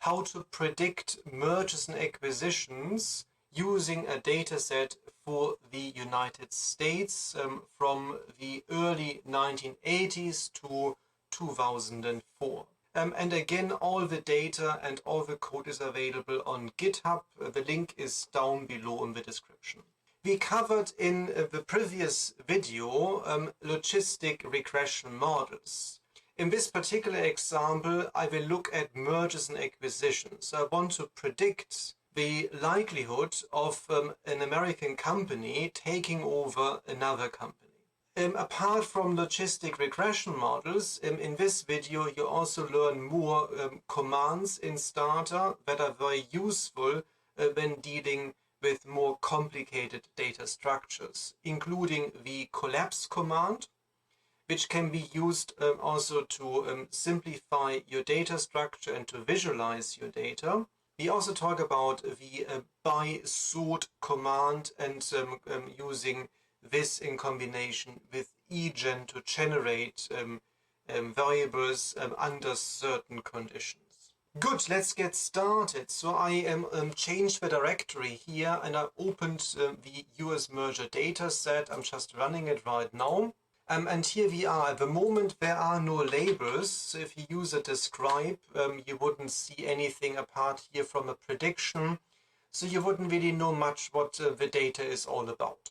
how to predict mergers and acquisitions using a dataset for the United States from the early 1980s to 2004. And again, all the data and all the code is available on GitHub. The link is down below in the description. We covered in the previous video logistic regression models. In this particular example, I will look at mergers and acquisitions. So I want to predict the likelihood of an American company taking over another company. Apart from logistic regression models, in this video you also learn more commands in Stata that are very useful when dealing with more complicated data structures, including the collapse command, which can be used also to simplify your data structure and to visualize your data. We also talk about the by sort command and using this in combination with egen to generate variables under certain conditions. Good, let's get started. So I changed the directory here and I opened the US merger dataset. I'm just running it right now. And here we are. At the moment there are no labels. So if you use a describe, you wouldn't see anything apart here from a prediction. So you wouldn't really know much what the data is all about.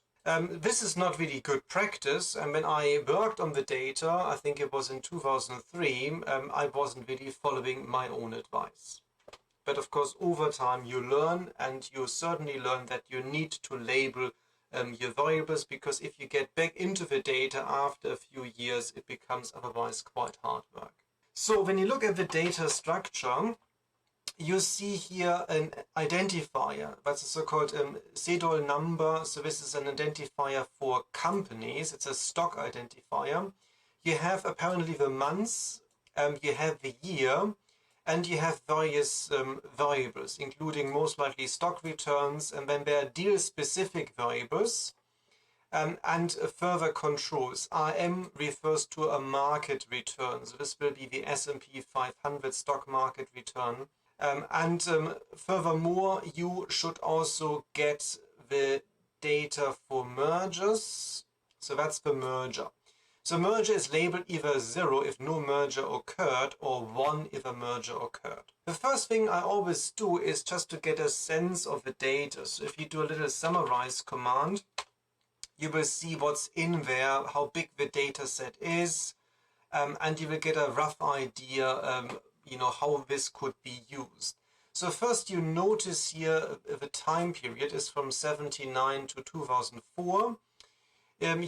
This is not really good practice, and when I worked on the data, I think it was in 2003, I wasn't really following my own advice. But of course, over time you learn, and you certainly learn that you need to label your variables, because if you get back into the data after a few years, it becomes otherwise quite hard work. So when you look at the data structure, you see here an identifier. That's a so-called CEDOL number. So this is an identifier for companies. It's a stock identifier. You have apparently the months, you have the year, and you have various variables, including most likely stock returns, and then there are deal-specific variables and further controls. RM refers to a market return. So this will be the S&P 500 stock market return. Furthermore, you should also get the data for mergers. So that's the merger. So merger is labeled either 0 if no merger occurred or 1 if a merger occurred. The first thing I always do is just to get a sense of the data. So if you do a little summarize command, you will see what's in there, how big the data set is, and you will get a rough idea how this could be used. So first you notice here the time period is from 1979 to 2004.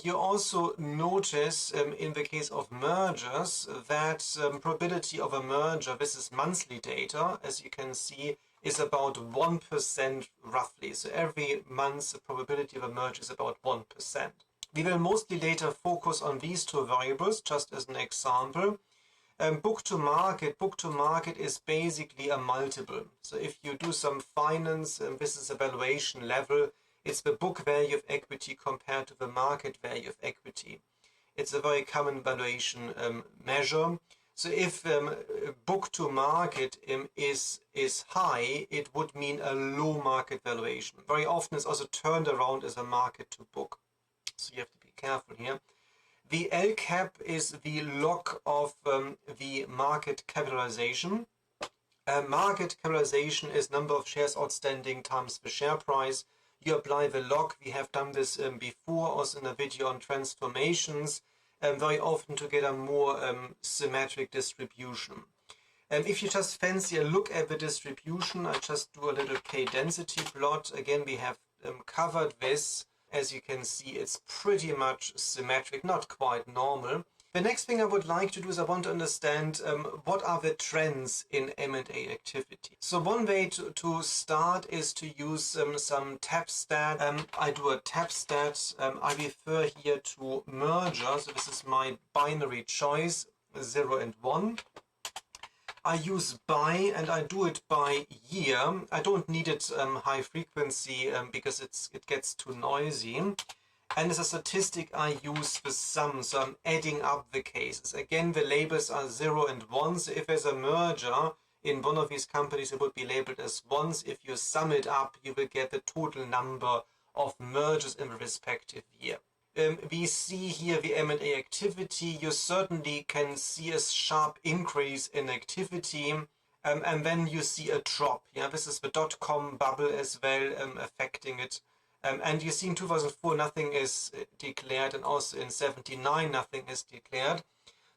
You also notice in the case of mergers that probability of a merger, this is monthly data, as you can see, is about 1% roughly. So every month the probability of a merger is about 1%. We will mostly later focus on these two variables, just as an example. Book to market is basically a multiple. So if you do some finance, this is a valuation level, it's the book value of equity compared to the market value of equity. It's a very common valuation measure. So if book to market is high, it would mean a low market valuation. Very often it's also turned around as a market to book. So you have to be careful here. The LCAP is the log of the market capitalization. Market capitalization is number of shares outstanding times the share price. You apply the log. We have done this before, also in a video on transformations, very often to get a more symmetric distribution. If you just fancy a look at the distribution, I just do a little k-density plot. Again, we have covered this. As you can see, it's pretty much symmetric, not quite normal. The next thing I would like to do is I want to understand what are the trends in M&A activity. So one way to start is to use some Tabstat. I do a Tabstat. I refer here to merger. So this is my binary choice, 0 and 1. I use by, and I do it by year. I don't need it high frequency because it gets too noisy. And as a statistic, I use the sum, so I'm adding up the cases. Again, the labels are 0 and 1, so if there's a merger, In one of these companies, it would be labeled as once. If you sum it up, you will get the total number of mergers in the respective year. We see here the M&A activity. You certainly can see a sharp increase in activity, and then you see a drop. Yeah, this is the dot-com bubble as well, affecting it. And you see in 2004 nothing is declared, and also in 79 nothing is declared.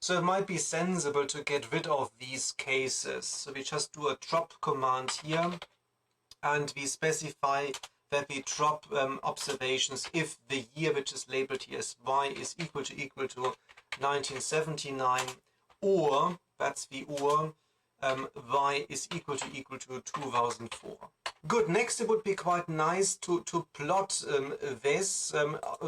So it might be sensible to get rid of these cases. So we just do a drop command here, and we specify that we drop observations if the year, which is labeled here as Y, is equal to 1979, or, that's the or, Y is equal to 2004. Good, next it would be quite nice to plot this.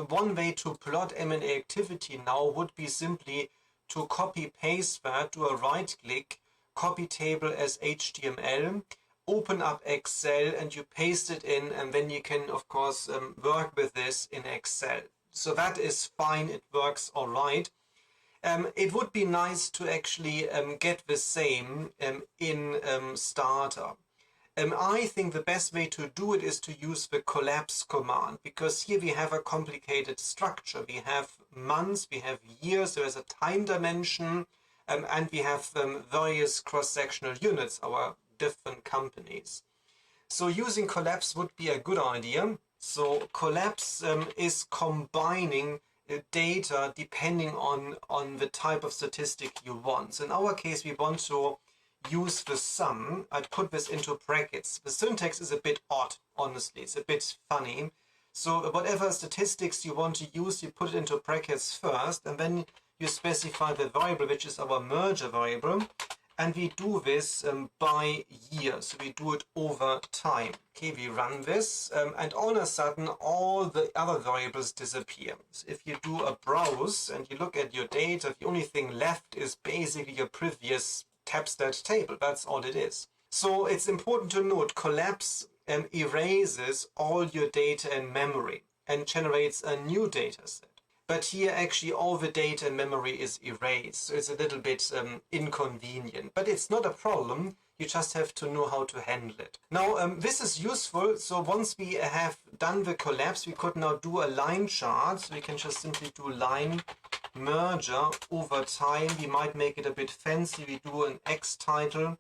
One way to plot M&A activity now would be simply to copy paste that, do a right click, copy table as HTML, open up Excel and you paste it in, and then you can of course work with this in Excel. So that is fine, it works all right. It would be nice to actually get the same in Stata. I think the best way to do it is to use the collapse command, because here we have a complicated structure. We have months, we have years, there is a time dimension, and we have various cross-sectional units, our different companies. So using collapse would be a good idea. So collapse is combining data depending on the type of statistic you want. So in our case, we want to use the sum. I'd put this into brackets. The syntax is a bit odd, honestly. It's a bit funny. So whatever statistics you want to use, you put it into brackets first, and then you specify the variable, which is our merger variable. And we do this by year, so we do it over time. Okay, we run this, and all of a sudden, all the other variables disappear. So if you do a browse and you look at your data, the only thing left is basically your previous Tabstat table. That's all it is. So it's important to note, collapse erases all your data in memory and generates a new data set. But here actually all the data in memory is erased, so it's a little bit inconvenient. But it's not a problem, you just have to know how to handle it. Now this is useful, so once we have done the collapse, we could now do a line chart. So we can just simply do line merger over time. We might make it a bit fancy, we do an X title,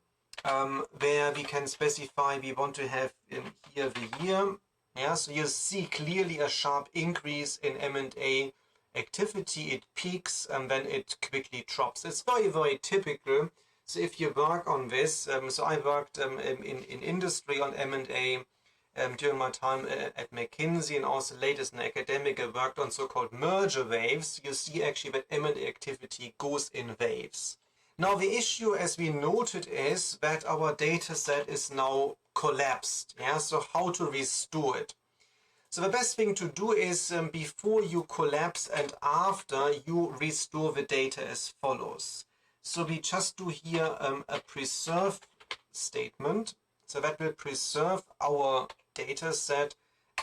where we can specify we want to have in here the year. Yeah, so you see clearly a sharp increase in M&A activity. It peaks and then it quickly drops. It's very, very typical. So if you work on this, so I worked in industry on M&A during my time at McKinsey, and also later as an academic I worked on so-called merger waves. You see actually that M&A activity goes in waves. Now the issue, as we noted, is that our data set is now collapsed. Yeah, so how to restore it? So the best thing to do is before you collapse and after, you restore the data as follows. So we just do here a preserve statement. So that will preserve our data set,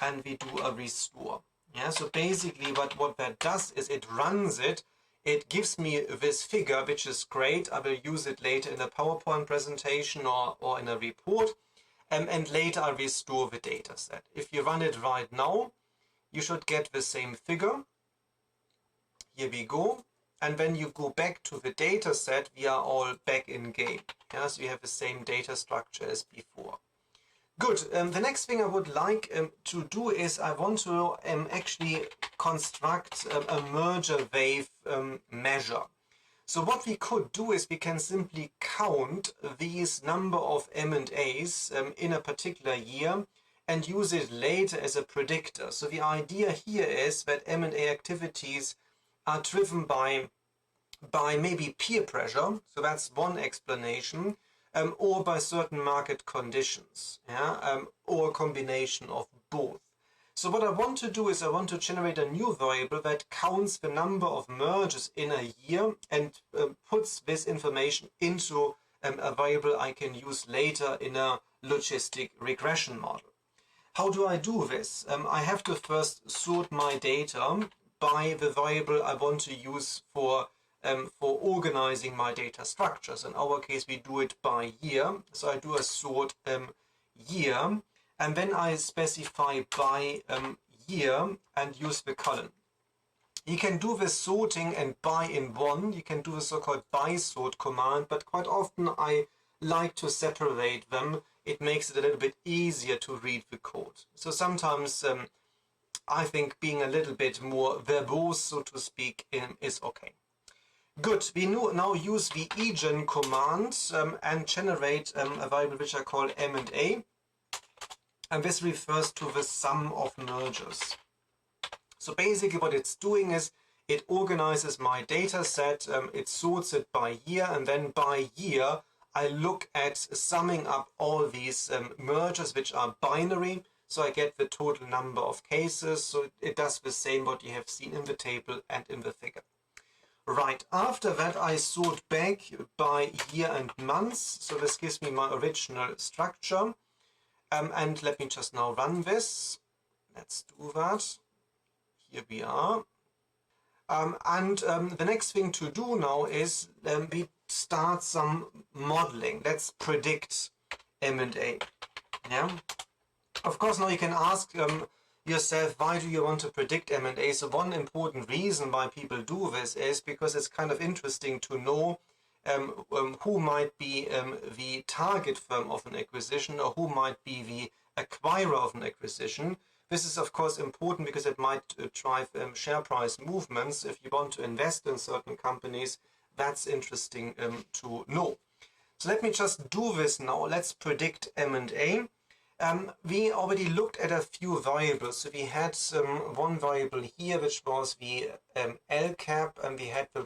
and we do a restore. Yeah, so basically what that does is it runs it. It gives me this figure, which is great. I will use it later in a PowerPoint presentation or in a report. And later I restore the data set. If you run it right now, you should get the same figure. Here we go. And when you go back to the data set, we are all back in game. Yeah, so we have the same data structure as before. Good. The next thing I would like to do is I want to actually construct a merger wave measure. So what we could do is we can simply count these number of M&As in a particular year and use it later as a predictor. So the idea here is that M&A activities are driven by maybe peer pressure, so that's one explanation, or by certain market conditions, yeah, or a combination of both. So what I want to do is I want to generate a new variable that counts the number of mergers in a year and puts this information into a variable I can use later in a logistic regression model. How do I do this? I have to first sort my data by the variable I want to use for for organizing my data structures. In our case, we do it by year. So I do a sort year, and then I specify by year and use the column. You can do this sorting and by in one. You can do the so-called by sort command, but quite often I like to separate them. It makes it a little bit easier to read the code. So sometimes I think being a little bit more verbose, so to speak, is okay. Good. We now use the egen command and generate a variable which I call M&A. And this refers to the sum of mergers. So basically what it's doing is it organizes my data set, it sorts it by year, and then by year I look at summing up all these mergers which are binary. So I get the total number of cases. So it does the same what you have seen in the table and in the figure. Right, after that I sort back by year and months. So this gives me my original structure. And let me just now run this. Let's do that. Here we are. The next thing to do now is we start some modeling. Let's predict M&A. Yeah. Of course, now you can ask yourself, why do you want to predict M&A? So one important reason why people do this is because it's kind of interesting to know who might be the target firm of an acquisition or who might be the acquirer of an acquisition. This is of course important because it might drive share price movements. If you want to invest in certain companies, that's interesting to know. So let me just do this now. Let's predict M&A. We already looked at a few variables. So we had one variable here, which was the LCAP, and we had the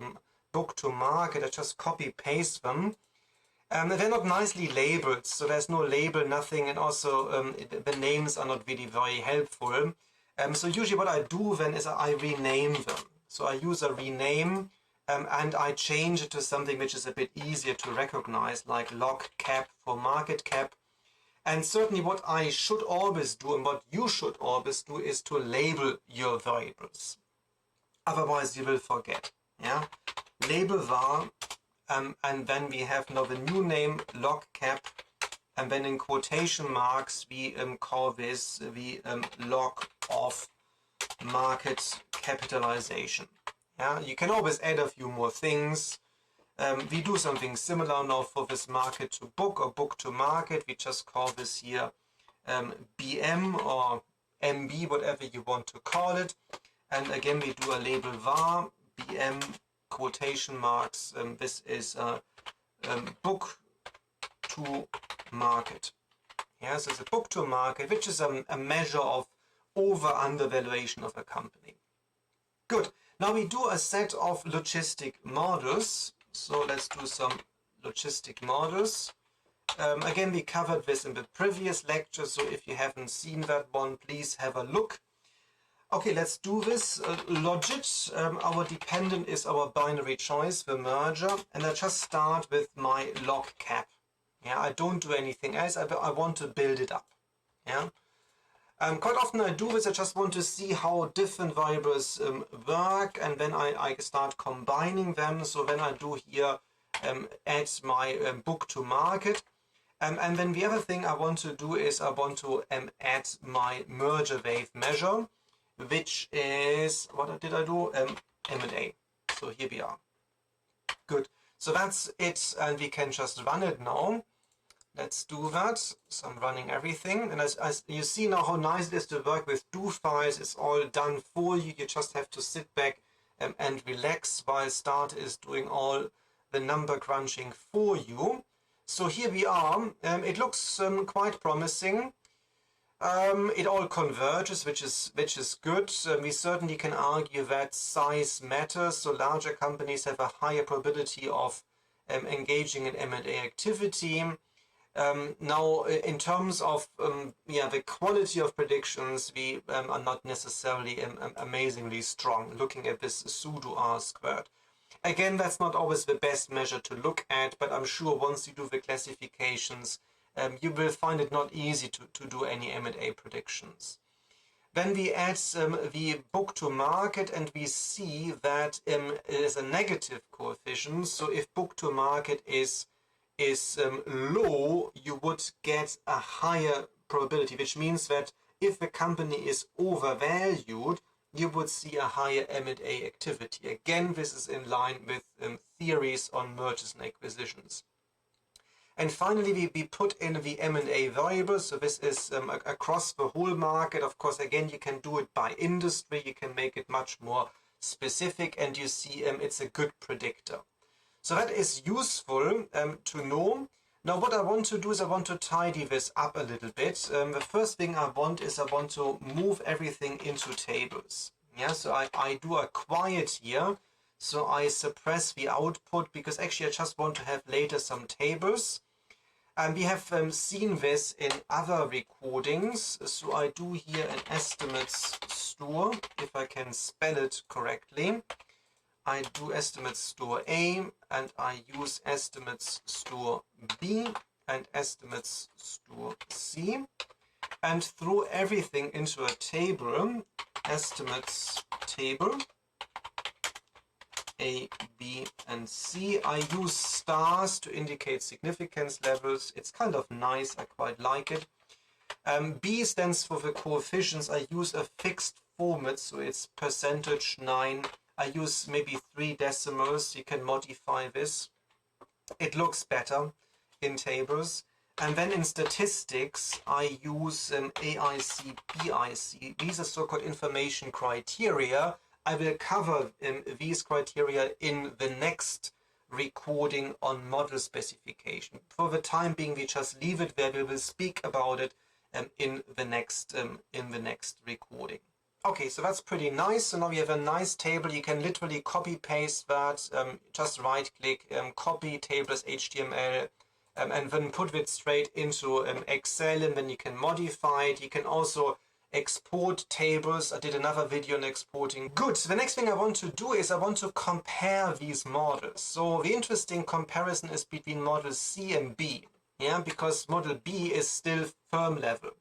book to market. I just copy paste them. They're not nicely labeled, so there's no label, nothing, and also the names are not really very helpful. So usually what I do then is I rename them. So I use a rename and I change it to something which is a bit easier to recognize, like log cap for market cap. And certainly what I should always do and what you should always do is to label your variables. Otherwise you will forget. Yeah, label var. And then we have now the new name log cap, and then in quotation marks we call this the log of market capitalization. Yeah, you can always add a few more things. We do something similar now for this market to book or book to market. We just call this here BM or MB, whatever you want to call it. And again we do a label var BM quotation marks. This is book to market. Yes, so it's a book to market, which is a measure of over-under valuation of a company. Good. Now we do a set of logistic models. So let's do some logistic models. Again, we covered this in the previous lecture. So if you haven't seen that one, please have a look. Okay, let's do this. Logit, our dependent is our binary choice, the merger, and I just start with my log cap. Yeah, I don't do anything else. I want to build it up. Yeah. Quite often I do this. I just want to see how different variables work, and then I start combining them. So then I do here add my book to market. And then the other thing I want to do is I want to add my merger wave measure, which is, what did I do? M&A. So here we are. Good. So that's it, and we can just run it now. Let's do that. So I'm running everything. And as you see now how nice it is to work with do files. It's all done for you. You just have to sit back and relax while Stata is doing all the number crunching for you. So here we are. It looks quite promising. It all converges, which is good. We certainly can argue that size matters. So larger companies have a higher probability of engaging in M&A activity. Now, in terms of the quality of predictions, we are not necessarily amazingly strong. Looking at this pseudo R-squared. Again, that's not always the best measure to look at, but I'm sure once you do the classifications, you will find it not easy to do any M&A predictions. Then we add the book to market, and we see that it is a negative coefficient. So if book to market is low, you would get a higher probability, which means that if the company is overvalued, you would see a higher M&A activity. Again, this is in line with theories on mergers and acquisitions. And finally, we put in the M&A variable. So this is across the whole market. Of course, again, you can do it by industry. You can make it much more specific, and you see it's a good predictor. So that is useful to know. Now, what I want to do is I want to tidy this up a little bit. The first thing I want to move everything into tables. Yeah, so I do a quiet here. So I suppress the output because actually I just want to have later some tables. And we have seen this in other recordings. So I do here an estimates store, if I can spell it correctly. I do estimates store A, and I use estimates store B and estimates store C, and throw everything into a table, estimates table, A, B, and C. I use stars to indicate significance levels. It's kind of nice, I quite like it. B stands for the coefficients. I use a fixed format, so it's %9. I use maybe 3 decimals. You can modify this. It looks better in tables. And then in statistics, I use AIC, PIC. These are so-called information criteria. I will cover these criteria in the next recording on model specification. For the time being, we just leave it there. We will speak about it in the next recording. Okay, so that's pretty nice. So now we have a nice table. You can literally copy paste that. Just right click, copy table as HTML, and then put it straight into Excel, and then you can modify it. You can also export tables. I did another video on exporting. Good. So the next thing I want to do is I want to compare these models. So the interesting comparison is between model C and B. Yeah, because model B is still firm level.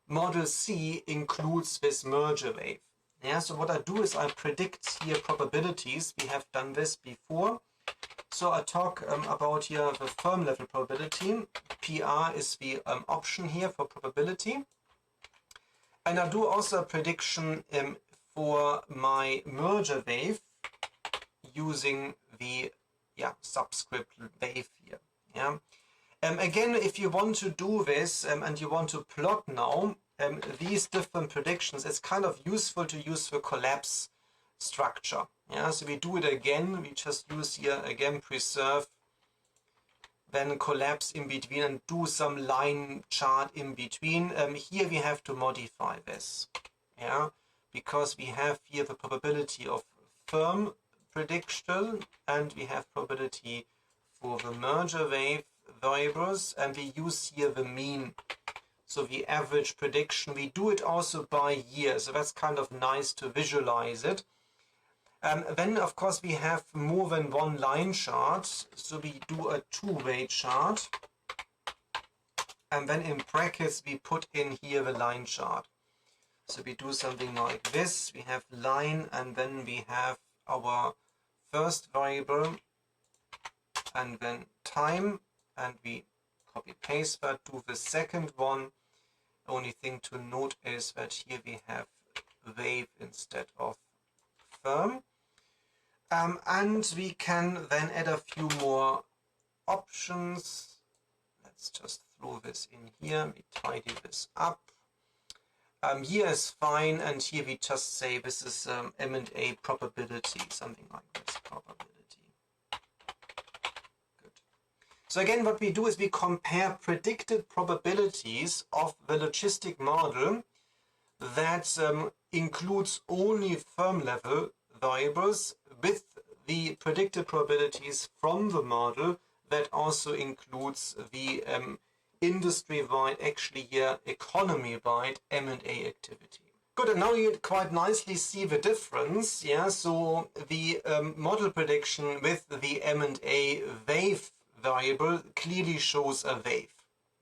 Model C includes this merger wave. Yeah, so what I do is I predict here probabilities. We have done this before. So I talk about here the firm level probability. PR is the option here for probability. And I do also a prediction for my merger wave using the subscript wave here. Yeah. Again, if you want to do this and you want to plot now these different predictions, it's kind of useful to use the collapse structure. Yeah, so we do it again. We just use here again preserve, then collapse in between, and do some line chart in between. Here we have to modify this, yeah, because we have here the probability of firm prediction, and we have probability for the merger wave variables, and we use here the mean, so the average prediction. We do it also by year, so that's kind of nice to visualize it. Then of course we have more than one line chart, so we do a two-way chart, and then in brackets we put in here the line chart. So we do something like this. We have line, and then we have our first variable, and then time, and we copy paste that, do the second one. Only thing to note is that here we have wave instead of firm. And we can then add a few more options. Let's just throw this in here. We tidy this up. Here is fine, and here we just say this is M&A probability, something like this, probability. Good. So again, what we do is we compare predicted probabilities of the logistic model that includes only firm level variables with the predicted probabilities from the model that also includes the industry-wide, actually here economy-wide M&A activity. Good, and now you quite nicely see the difference. Yeah, so the model prediction with the M&A wave variable clearly shows a wave.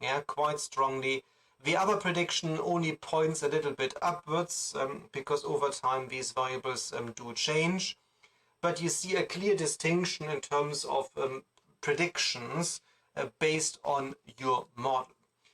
Yeah, quite strongly. The other prediction only points a little bit upwards because over time these variables do change. But you see a clear distinction in terms of predictions based on your model.